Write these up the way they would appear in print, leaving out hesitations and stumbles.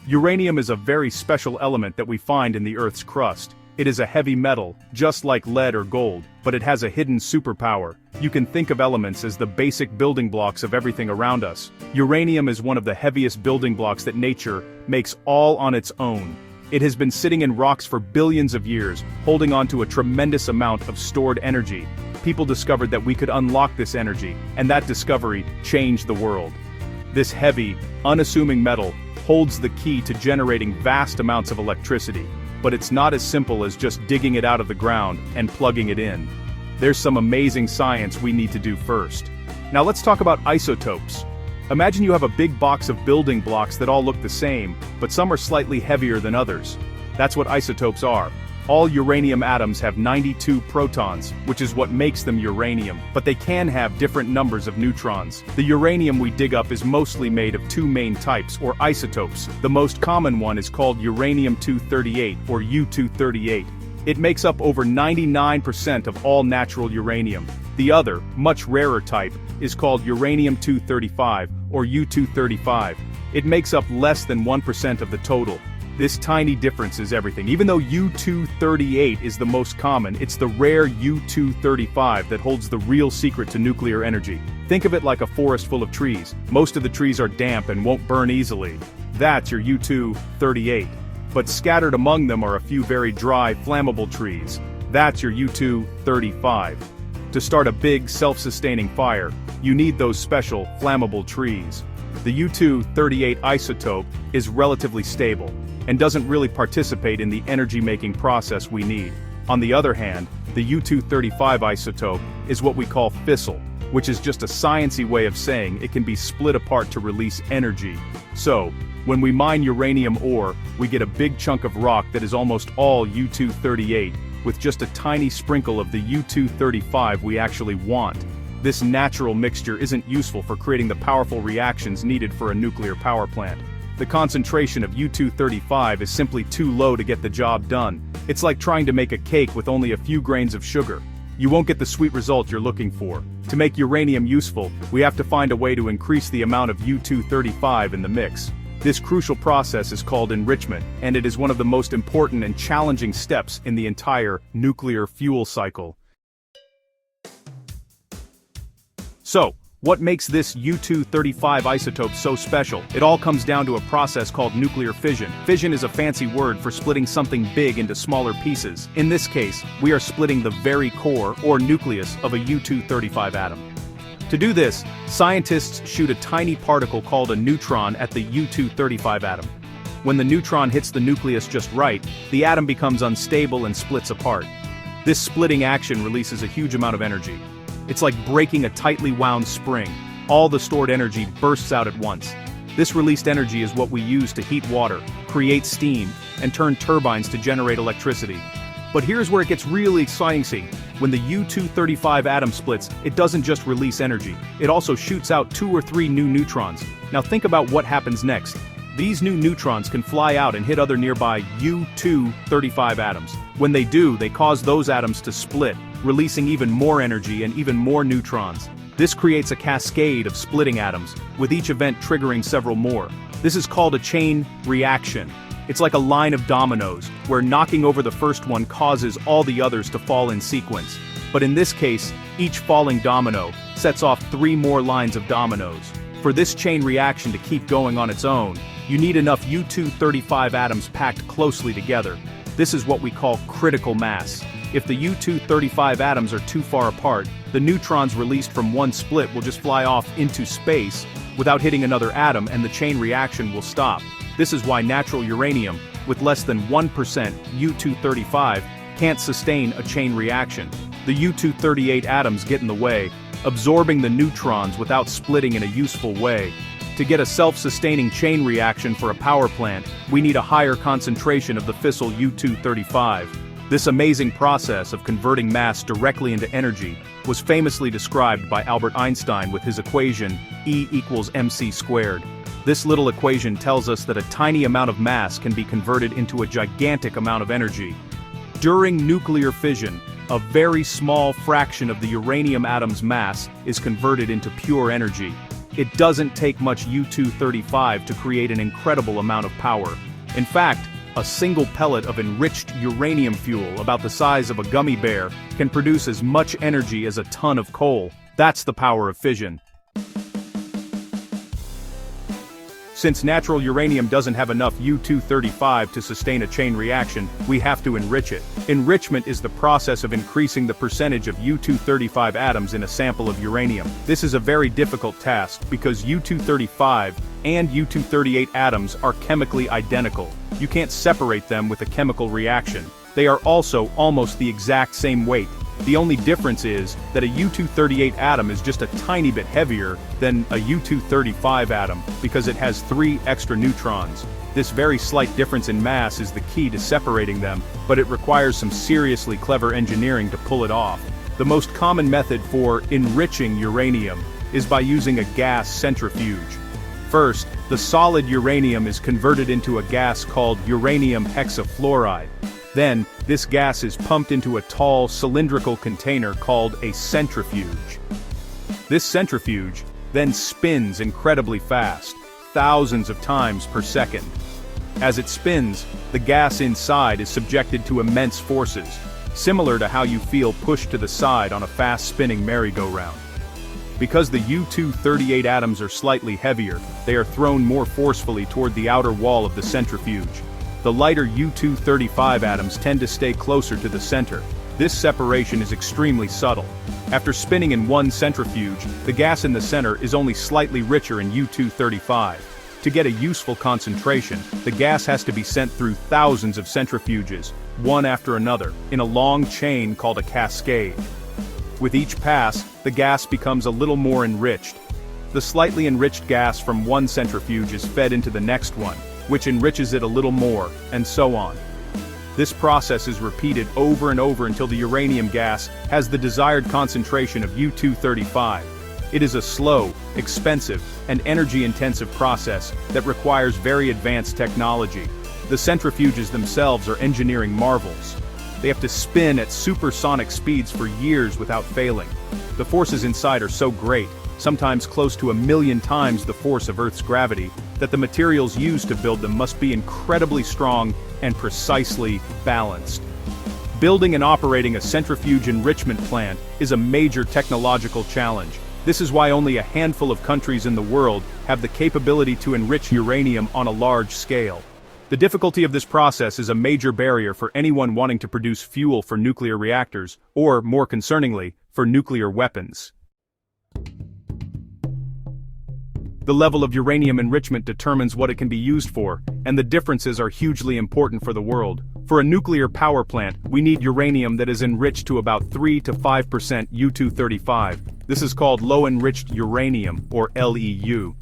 Uranium is a very special element that we find in the Earth's crust. It is a heavy metal, just like lead or gold, but it has a hidden superpower. You can think of elements as the basic building blocks of everything around us. Uranium is one of the heaviest building blocks that nature makes all on its own. It has been sitting in rocks for billions of years, holding on to a tremendous amount of stored energy. People discovered that we could unlock this energy, and that discovery changed the world. This heavy, unassuming metal holds the key to generating vast amounts of electricity, but it's not as simple as just digging it out of the ground and plugging it in. There's some amazing science we need to do first. Now let's talk about isotopes. Imagine you have a big box of building blocks that all look the same, but some are slightly heavier than others. That's what isotopes are. All uranium atoms have 92 protons, which is what makes them uranium, but they can have different numbers of neutrons. The uranium we dig up is mostly made of two main types, or isotopes. The most common one is called uranium-238, or U-238. It makes up over 99% of all natural uranium. The other, much rarer type, is called uranium-235, or U-235. It makes up less than 1% of the total. This tiny difference is everything. Even though U-238 is the most common, it's the rare U-235 that holds the real secret to nuclear energy. Think of it like a forest full of trees. Most of the trees are damp and won't burn easily. That's your U-238. But scattered among them are a few very dry, flammable trees. That's your U-235. To start a big, self-sustaining fire, you need those special, flammable trees. The U-238 isotope is relatively stable and doesn't really participate in the energy-making process we need. On the other hand, the U-235 isotope is what we call fissile, which is just a sciencey way of saying it can be split apart to release energy. So, when we mine uranium ore, we get a big chunk of rock that is almost all U-238, with just a tiny sprinkle of the U-235 we actually want. This natural mixture isn't useful for creating the powerful reactions needed for a nuclear power plant. The concentration of U-235 is simply too low to get the job done. It's like trying to make a cake with only a few grains of sugar. You won't get the sweet result you're looking for. To make uranium useful, we have to find a way to increase the amount of U-235 in the mix. This crucial process is called enrichment, and it is one of the most important and challenging steps in the entire nuclear fuel cycle. So, what makes this U-235 isotope so special? It all comes down to a process called nuclear fission. Fission is a fancy word for splitting something big into smaller pieces. In this case, we are splitting the very core, or nucleus, of a U-235 atom. To do this, scientists shoot a tiny particle called a neutron at the U-235 atom. When the neutron hits the nucleus just right, the atom becomes unstable and splits apart. This splitting action releases a huge amount of energy. It's like breaking a tightly wound spring. All the stored energy bursts out at once. This released energy is what we use to heat water, create steam, and turn turbines to generate electricity. But here's where it gets really exciting. See, when the U-235 atom splits, it doesn't just release energy, it also shoots out 2 or 3 new neutrons. Now think about what happens next. These new neutrons can fly out and hit other nearby U-235 atoms. When they do, they cause those atoms to split, releasing even more energy and even more neutrons. This creates a cascade of splitting atoms, with each event triggering several more. This is called a chain reaction. It's like a line of dominoes, where knocking over the first one causes all the others to fall in sequence. But in this case, each falling domino sets off 3 more lines of dominoes. For this chain reaction to keep going on its own, you need enough U-235 atoms packed closely together. This is what we call critical mass. If the U-235 atoms are too far apart, the neutrons released from one split will just fly off into space without hitting another atom, and the chain reaction will stop. This is why natural uranium, with less than 1% U-235, can't sustain a chain reaction. The U-238 atoms get in the way, absorbing the neutrons without splitting in a useful way. To get a self-sustaining chain reaction for a power plant, we need a higher concentration of the fissile U-235. This amazing process of converting mass directly into energy was famously described by Albert Einstein with his equation E equals mc squared. This little equation tells us that a tiny amount of mass can be converted into a gigantic amount of energy. During nuclear fission, a very small fraction of the uranium atom's mass is converted into pure energy. It doesn't take much U-235 to create an incredible amount of power. In fact, a single pellet of enriched uranium fuel about the size of a gummy bear can produce as much energy as a ton of coal. That's the power of fission. Since natural uranium doesn't have enough U-235 to sustain a chain reaction, we have to enrich it. Enrichment is the process of increasing the percentage of U-235 atoms in a sample of uranium. This is a very difficult task because U-235 and U-238 atoms are chemically identical. You can't separate them with a chemical reaction. They are also almost the exact same weight. The only difference is that a U-238 atom is just a tiny bit heavier than a U-235 atom because it has 3 extra neutrons. This very slight difference in mass is the key to separating them, but it requires some seriously clever engineering to pull it off. The most common method for enriching uranium is by using a gas centrifuge. First, the solid uranium is converted into a gas called uranium hexafluoride. Then, this gas is pumped into a tall, cylindrical container called a centrifuge. This centrifuge then spins incredibly fast, thousands of times per second. As it spins, the gas inside is subjected to immense forces, similar to how you feel pushed to the side on a fast-spinning merry-go-round. Because the U-238 atoms are slightly heavier, they are thrown more forcefully toward the outer wall of the centrifuge. The lighter U-235 atoms tend to stay closer to the center. This separation is extremely subtle. After spinning in one centrifuge, the gas in the center is only slightly richer in U-235. To get a useful concentration, the gas has to be sent through thousands of centrifuges, one after another, in a long chain called a cascade. With each pass, the gas becomes a little more enriched. The slightly enriched gas from one centrifuge is fed into the next one, which enriches it a little more, and so on. This process is repeated over and over until the uranium gas has the desired concentration of U-235. It is a slow, expensive, and energy-intensive process that requires very advanced technology. The centrifuges themselves are engineering marvels. They have to spin at supersonic speeds for years without failing. The forces inside are so great, sometimes close to 1,000,000 times the force of Earth's gravity, that the materials used to build them must be incredibly strong and precisely balanced. Building and operating a centrifuge enrichment plant is a major technological challenge. This is why only a handful of countries in the world have the capability to enrich uranium on a large scale. The difficulty of this process is a major barrier for anyone wanting to produce fuel for nuclear reactors, or, more concerningly, for nuclear weapons. The level of uranium enrichment determines what it can be used for, and the differences are hugely important for the world. For a nuclear power plant, we need uranium that is enriched to about 3 to 5% U-235. This is called low-enriched uranium, or LEU.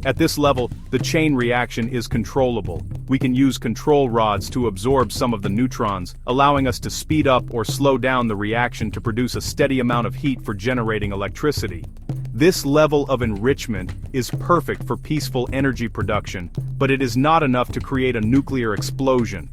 At this level, the chain reaction is controllable. We can use control rods to absorb some of the neutrons, allowing us to speed up or slow down the reaction to produce a steady amount of heat for generating electricity. This level of enrichment is perfect for peaceful energy production, but it is not enough to create a nuclear explosion.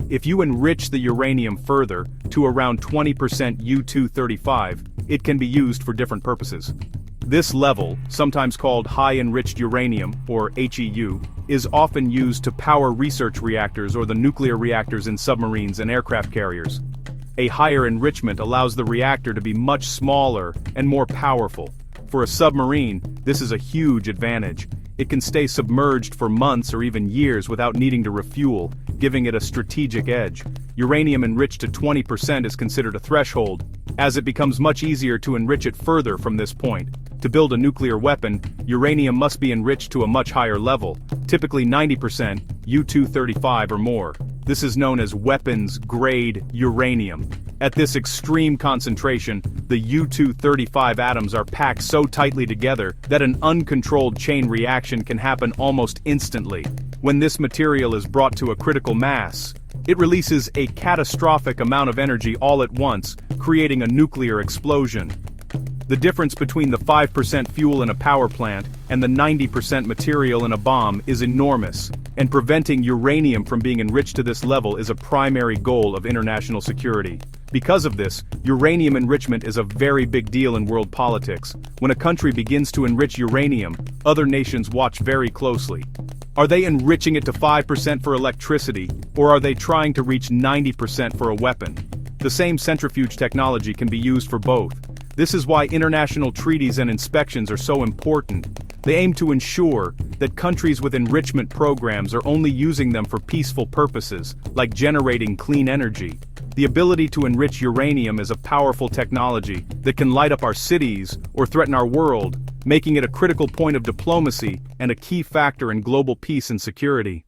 If you enrich the uranium further, to around 20% U-235, it can be used for different purposes. This level, sometimes called high-enriched uranium, or HEU, is often used to power research reactors or the nuclear reactors in submarines and aircraft carriers. A higher enrichment allows the reactor to be much smaller and more powerful. For a submarine, this is a huge advantage. It can stay submerged for months or even years without needing to refuel, giving it a strategic edge. Uranium enriched to 20% is considered a threshold, as it becomes much easier to enrich it further from this point. To build a nuclear weapon, uranium must be enriched to a much higher level, typically 90% U-235 or more. This is known as weapons-grade uranium. At this extreme concentration, the U-235 atoms are packed so tightly together that an uncontrolled chain reaction can happen almost instantly. When this material is brought to a critical mass, it releases a catastrophic amount of energy all at once, creating a nuclear explosion. The difference between the 5% fuel in a power plant and the 90% material in a bomb is enormous, and preventing uranium from being enriched to this level is a primary goal of international security. Because of this, uranium enrichment is a very big deal in world politics. When a country begins to enrich uranium, other nations watch very closely. Are they enriching it to 5% for electricity, or are they trying to reach 90% for a weapon? The same centrifuge technology can be used for both. This is why international treaties and inspections are so important. They aim to ensure that countries with enrichment programs are only using them for peaceful purposes, like generating clean energy. The ability to enrich uranium is a powerful technology that can light up our cities or threaten our world, making it a critical point of diplomacy and a key factor in global peace and security.